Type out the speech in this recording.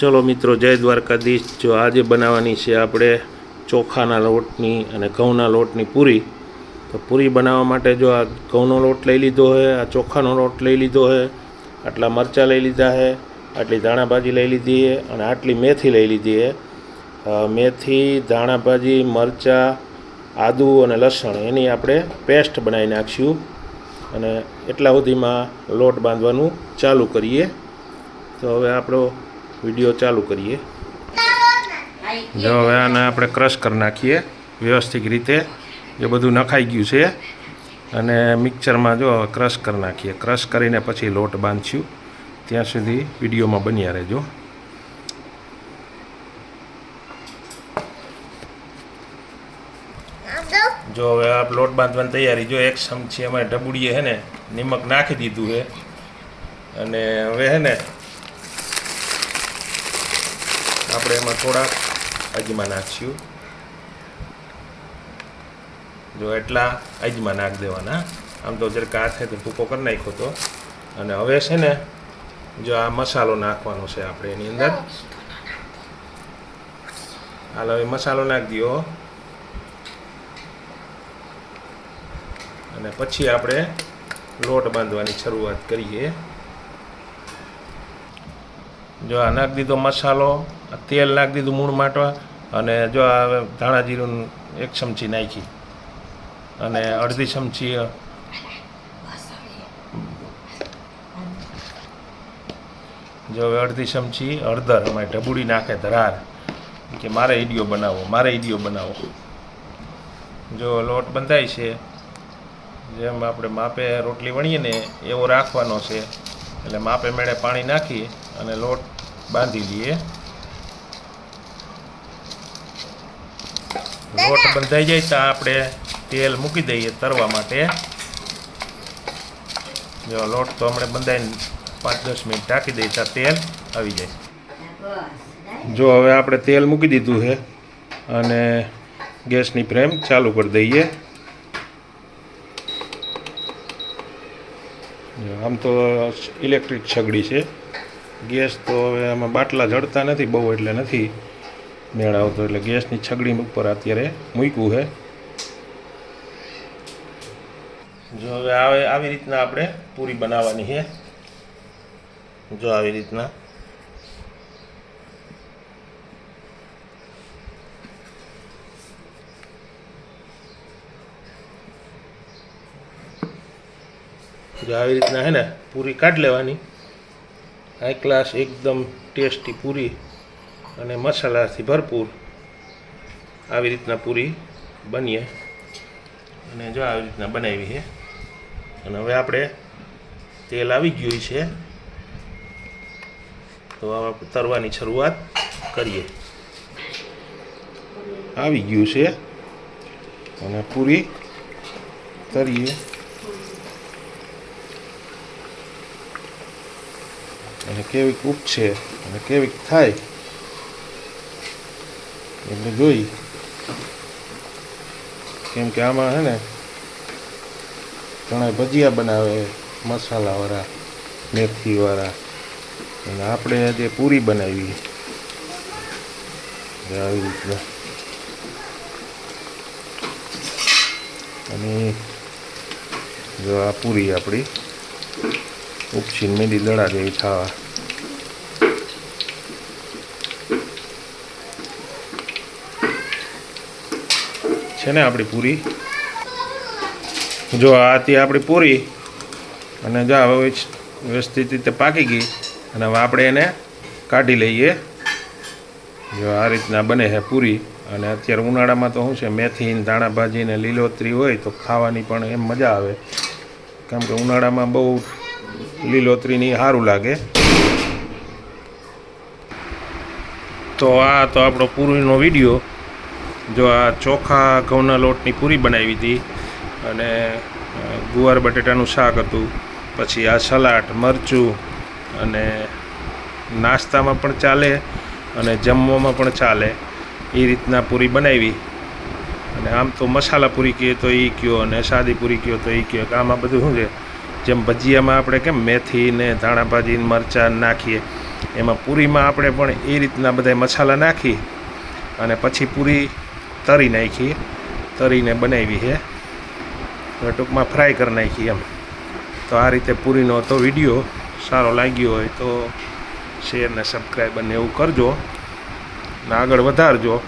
चलो मित्रों, जय द्वारकाधीश। जो आज बनावानी छे आपणे चोखाना लोटनी अने घऊना लोटनी पूरी। तो पूरी बनावा माटे जो आ घऊनो लोट लई लीधो है, आ चोखानो लोट लई लीधो है, आटला मरचा लई लीधा है, आटली धाणा भाजी लई लीधी है अने आटली मेथी लई लीधी है। मेथी, धाणा भाजी, मरचा, आदू अने लसण एनी आपणे पेस्ट बनावी नाखीशुं अने एटला सुधीमां लोट बांधवानुं चालू करीए। तो हवे आपणो विडियो चालू करिए। जो हवे आने आपणे क्रश कर नाखीए व्यवस्थित रीते। ये बधुं नखाई गयुं छे अने मिक्सर में जो क्रश कर नाखीए। क्रश करीने पछी लोट बांधीशुं। त्यां सुधी विडियो में बन्या रहेजो। जो हवे आप लोट बांधवानी तैयारी। जो एक चमची अमे ढबुड़ीए है ने निमक नाखी दीधुं है अने हवे है ने આપણે એમાં થોડા અજમા નાખીશું। જો એટલા અજમા નાખ દેવાના। આમ તો જરા હાથે તો ભૂકો કરી નાખ્યો તો। અને હવે છે ને જો આ મસાલો નાખવાનો છે આપણે એની અંદર। હાલ હવે મસાલો નાખી દો અને પછી આપણે લોટ બાંધવાની શરૂઆત કરીએ। जो आ नाख दीधो मसालो, तेल नाख दीधुं मूण माटवा अने जो आ धाणा जीरुं एक चमची नाखी अने अर्धी चमची जो अर्धी चमची हळदर। अमारी ढबुड़ी नाखे धरार कि मारे ईडियो बनावो, मारे ईडियो बनावो। जो लोट बंधाय छे जेम आपणे मापे रोटली वणीए ने एवो राखवानो छे। एटले मापे मेळे पाणी नाखी अने लोट बांधी लीए। लोट बंधाई जाए तो आपणे तेल मूकी दईए तरवा माटे। जो लोट तो हमणे बंधाईने 5-10 मिनिट ढाकी दईए तो तेल आवी जाए। जो हवे आपणे तेल मूकी दीधुं है अने गैसनी फ्लेम चालू कर दईए। आम तो इलेक्ट्रिक छगड़ी है। गैस तो हवे आमां बाटला जड़ता नहीं बहु एटले नहीं मेळ आवतो। एटले गैसनी छगड़ी पर अत्यारे मूक्युं है। जो हवे आवी रीतना आपणे पूरी बनाववानी है। जो आवी रीतना जो આવી રીતના है ने पूरी काढ़ लेवानी। हाई क्लास एकदम टेस्टी पूरी अने मसालाथी भरपूर આવી રીતના पूरी बनीए अने जो આવી રીતના बनावी है। अने हवे आपणे तेल आवी गयुं छे तो आप तरवानी शरूआत करीए। आवी गयुं छे अने पूरी तरीए અને કેવીક ઉપસે અને કેવીક થાય એટલે જોઈ। કેમ કે આમાં છે ને ઘણા ભજીયા બનાવે મસાલાવાળા, મેથીવાળા, અને આપણે જે પૂરી બનાવી આવી રીતના। અને જો આ પૂરી આપણી ઉપસીને મેંદી દડા જેવી થવા છે ને આપણી પૂરી। જો આ હતી આપણી પૂરી અને જો હવે વ્યવસ્થિત રીતે પાકી ગઈ અને હવે આપણે એને કાઢી લઈએ। જો આ રીતના બને છે પૂરી। અને અત્યારે ઉનાળામાં તો શું છે મેથી ને ધાણા ભાજી ને લીલોતરી હોય તો ખાવાની પણ એમ મજા આવે। કેમ કે ઉનાળામાં બહુ લીલોતરીની સારું લાગે। તો આ તો આપણો પૂરીનો વિડીયો। જો આ ચોખા ઘઉંના લોટની પૂરી બનાવી હતી અને ગુવાર બટેટાનું શાક હતું, પછી આ સલાડ, મરચું અને નાસ્તામાં પણ ચાલે અને જમવામાં પણ ચાલે એ રીતના પૂરી બનાવી। અને આમ તો મસાલા પૂરી કહીએ તો એ કયો અને સાદી પૂરી કયો તો એ કયો। આમાં બધું શું છે જેમ ભજીયામાં આપણે કેમ મેથી ને ધાણા ભાજી ને મરચાં નાખીએ એમાં પૂરીમાં આપણે પણ એ રીતના બધા મસાલા નાખી અને પછી પૂરી તરી નાખી, તરીને બનાવી છે, ટૂંકમાં ફ્રાય કરી નાખી એમ. તો આ રીતે પૂરીનો તો વિડીયો સારો લાગ્યો હોય તો શેર ને સબસ્ક્રાઈબ અને એવું કરજો ને આગળ વધારજો.